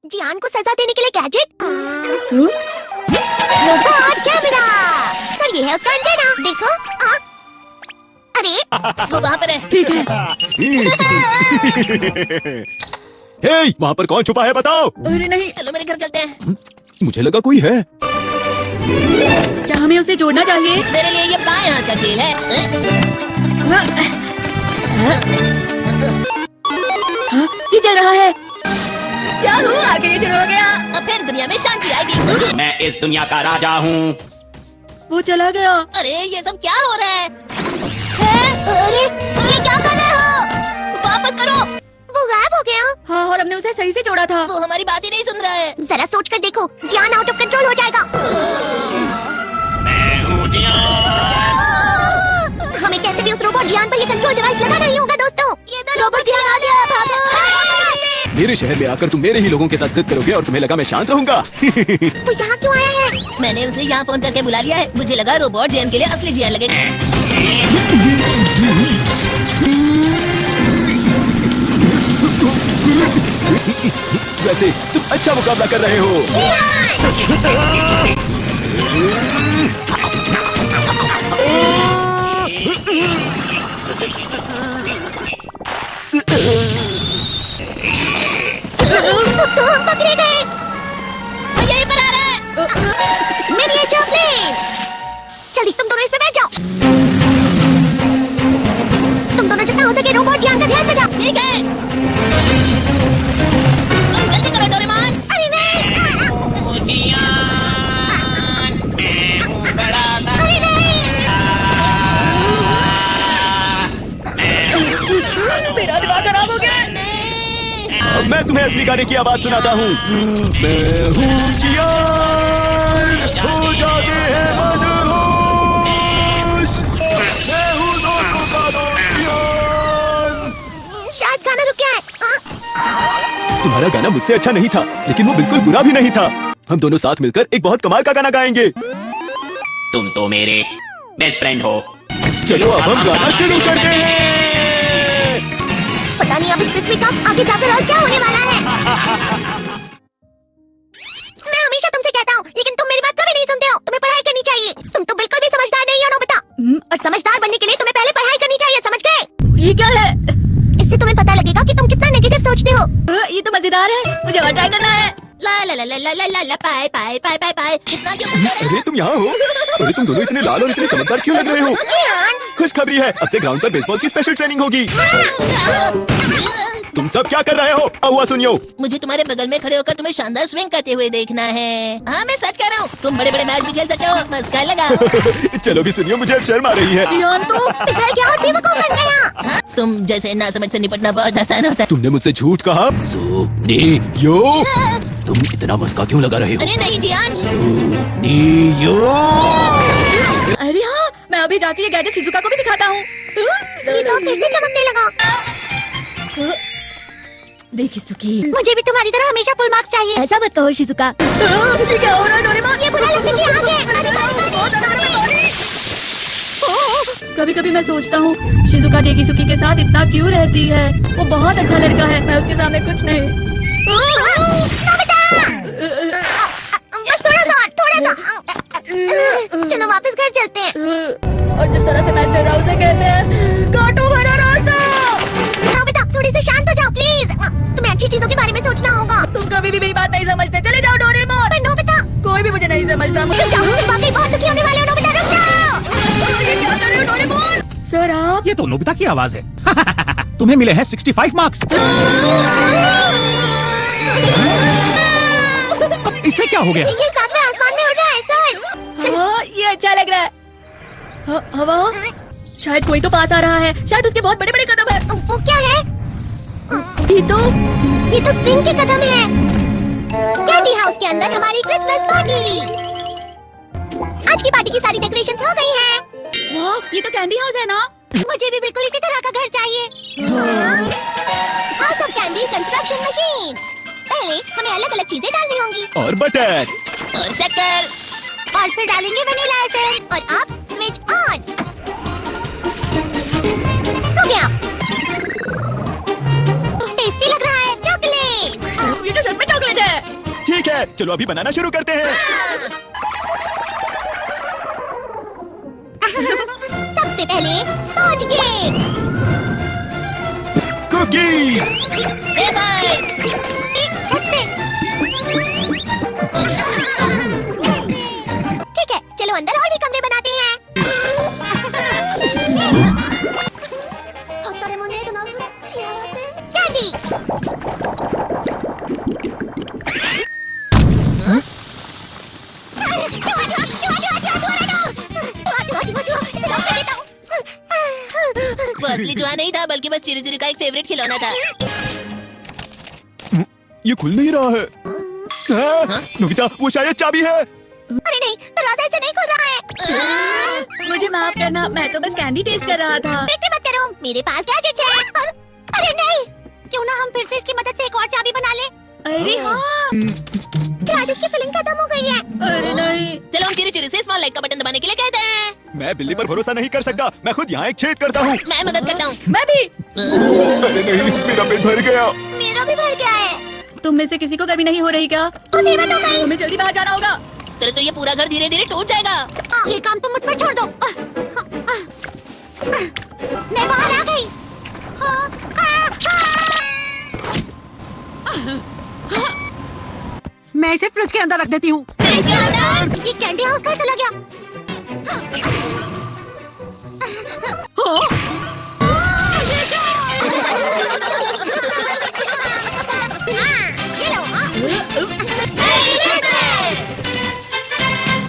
जियान को सजा देने के लिए गैजेट। Robot camera. सर ये है उसका एंटेना, देखो। अरे वो वहाँ पर है। ठीक है। हे, वहाँ पर कौन छुपा है बताओ। अरे नहीं, चलो मेरे घर चलते हैं। मुझे लगा कोई है। क्या हमें उसे जोड़ना चाहिए? मेरे लिए ये बाएं हाथ का खेल है। हाँ, ये चल रहा है। क्या हुआ? आगे ये शुरू हो गया। अब फिर दुनिया में शांति आएगी। मैं इस दुनिया का राजा हूँ। वो चला गया। अरे ये सब क्या हो रहा है? अरे ये क्या कर रहे हो? वापस करो। वो गायब हो गया। हाँ, और हमने उसे सही से जोड़ा था। वो हमारी बात ही नहीं सुन रहा है। जरा सोच कर देखो, जियान आउट ऑफ कंट्रोल हो जाएगा। मैं हूँ जियान। हमें कैसे भी उस रोबोट जियान पर ये कंट्रोल डिवाइस लगाना ही होगा दोस्तों। ये तो रोबोट जियान आ गया। भागो। मेरे शहर में आकर तुम मेरे ही लोगों के साथ जिद करोगे और तुम्हें लगा मैं शांत रहूंगा। वो यहाँ क्यों आया है? मैंने उसे यहाँ फोन करके बुला लिया है। मुझे लगा रोबोट जियान के लिए असली जियान लगेगा। वैसे तुम अच्छा मुकाबला कर रहे हो। पकड़े गए। यहीं पर आ रहा है। मेरी ये चॉकलेट। जल्दी तुम दोनों इसमें बैठ जाओ। तुम दोनों जितना हो सके रोबोट जियान का ध्यान रखो। ठीक है। जल्दी करो डोरेमोन। अरे नहीं। जियान, मैं हूँ बड़ा अरे नहीं। मेरा दिमाग खराब हो गया। अब मैं तुम्हें असली गाने की आवाज सुनाता हूँ। मैं हूँ जियान, हो जाते हैं मदहोश। मैं हूँ दोस्तों का दोस्त जियान। शायद गाना रुक गया है। तुम्हारा गाना मुझसे अच्छा नहीं था, लेकिन वो बिल्कुल बुरा भी नहीं था। हम दोनों साथ मिलकर एक बहुत कमाल का गाना गाएंगे। तुम तो मेरे बेस्ट फ्रेंड हो। चलो अब हम गाना शुरू करते हैं। पता नहीं अब इस पृथ्वी का आगे जाकर और क्या होने वाला है। मैं हमेशा तुमसे कहता हूँ, लेकिन तुम मेरी बात कभी नहीं सुनते हो। तुम्हें पढ़ाई करनी चाहिए। तुम तो बिल्कुल भी समझदार नहीं हो नोबिता। और समझदार बनने के लिए तुम्हें पहले पढ़ाई करनी चाहिए, समझ गए? ये क्या है? इससे तुम्हें पता लगेगा कि तुम कितना नेगेटिव सोचते हो। ये तो मजेदार है। मुझे और ट्राई करना है। ला ला ला ला ला ला ला ला पाए पाए पाए पाए पाए। कितना क्यों कर रहे अरे तुम यहाँ हो? अरे तुम दोनों इतने लाल और इतने चमकदार क्यों लग रहे हो? हो? खुशखबरी है, अब से ग्राउंड पर बेसबॉल की स्पेशल ट्रेनिंग होगी। तुम सब क्या कर रहे हो? हुआ सुनियो। मुझे तुम्हारे बगल में खड़े होकर तुम्हें शानदार स्विंग करते हुए देखना है। हाँ मैं सच कह रहा हूँ। तुम बड़े बड़े मैच भी खेल सकते हो। बस क्या लगा। चलो भी सुनियो, मुझे अब शर्म आ रही है। जियान तो पिघल गया और बेवकूफ बन गया। हाँ? तुम जैसे ना समझ से निपटना बहुत आसान होता है। तुमने मुझसे झूठ कहा। यो, तुम इतना मस्का क्यों लगा रहे हो? अरे नहीं जियान। यो। अरे हाँ, मैं अभी जाती है गैजेट शिजुका को भी दिखाता हूँ। ये तो फिर से चमकने लगा। देखिए सुकी, मुझे भी तुम्हारी तरह हमेशा फुल मार्क्स चाहिए। ऐसा मत कहो शिजुका। ये क्या हो रहा है डोरेमोन? ये बुरा लगने की आग है। कभी कभी मैं सोचता हूँ शिजुका डेकिसुकी के साथ इतना क्यों रहती है। वो बहुत अच्छा लड़का है। मैं उसके सामने कुछ नहीं। नोबिता! बस थोड़ा सा। चलो वापस घर चलते हैं। और जिस तरह से मैच चल रहा है उसे कहते हैं काटो भरा रास्ता। नोबिता थोड़ी सी शांत हो जाओ प्लीज। तुम्हें अच्छी चीजों के बारे में सोचना होगा। तुम कभी भी मेरी बात नहीं समझते। चले जाओ डोरेमोन। पर नोबिता कोई भी मुझे नहीं समझता। मुझे तुम जाओ, वाकई बहुत दुखी होने वाले हो। नोबिता रुक जाओ। ये क्या कर रहे हो डोरेमोन? सर आप ये तो नोबिता की आवाज है। तुम्हें मिले हैं 65 मार्क्स। इससे क्या हो गया? ये सातवें आसमान में उड़ रहा है सर। हाँ, ये अच्छा लग रहा है। हवा शायद कोई तो पास आ रहा है। शायद उसके बहुत बड़े बड़े कदम है। वो क्या है? ये तो स्प्रिंग के कदम है। कैंडी हाउस के अंदर हमारी क्रिसमस पार्टी। आज की पार्टी की सारी डेकोरेशन हो गई है। वाह, ये तो कैंडी हाउस है ना? मुझे भी बिल्कुल इसी तरह का घर चाहिए। House of candy construction machine. पहले हमें अलग अलग चीजें डालनी होंगी। और बटर। और शक्कर। और फिर डालेंगे वनीला एसेंस। और अब स्विच ऑन। हो गया। टेस्टी लग रहा है। चॉकलेट। ये तो सच में चॉकलेट चॉकलेट है। ठीक है, चलो अभी बनाना शुरू करते हैं। सबसे पहले स्पॉन्ज केक, कुकीज, वेफर्स, ठीक है, चलो अंदर और भी कमरे बनाते हैं। कैंडी, वो असली जुआ नहीं था, बल्कि बस चिरू चिरू का एक फेवरेट खिलौना था। ये खुल नहीं रहा है। हाँ? नोबिता, वो शायद चाबी है। अरे नहीं, दरवाजा ऐसे नहीं खुल रहा है। मुझे माफ करना, मैं तो बस कैंडी टेस्ट कर रहा था। देखते मत करो, मेरे पास गैजेट है। अरे नहीं, क्यों ना हम फिर से इसकी मदद से एक और चाबी बना ले। अरे हाँ। क्या इसकी फिलिंग खत्म हो गई है? अरे नहीं। चलो हम चिरू चिरू से स्मॉल लाइट का बटन दबाने के लिए कहते हैं। मैं बिल्ली पर भरोसा नहीं कर सकता। मैं खुद यहाँ एक छेद करता हूँ। मैं मदद करता हूँ। मैं भी। अरे नहीं, मेरा पेट भर गया। मेरा भी भर गया है। तुम में से किसी को गर्मी नहीं हो रही क्या? मुझे बताओ, तुम्हें जल्दी बाहर जाना होगा। इस तरह तो ये पूरा घर धीरे धीरे टूट जाएगा। ये काम तुम मुझ पर छोड़ दो। मैं बाहर आ गई। मैं इसे फ्रिज के अंदर रख देती हूँ। फ्रिज के अंदर? ये कैंडी हाउस कहाँ चला गया?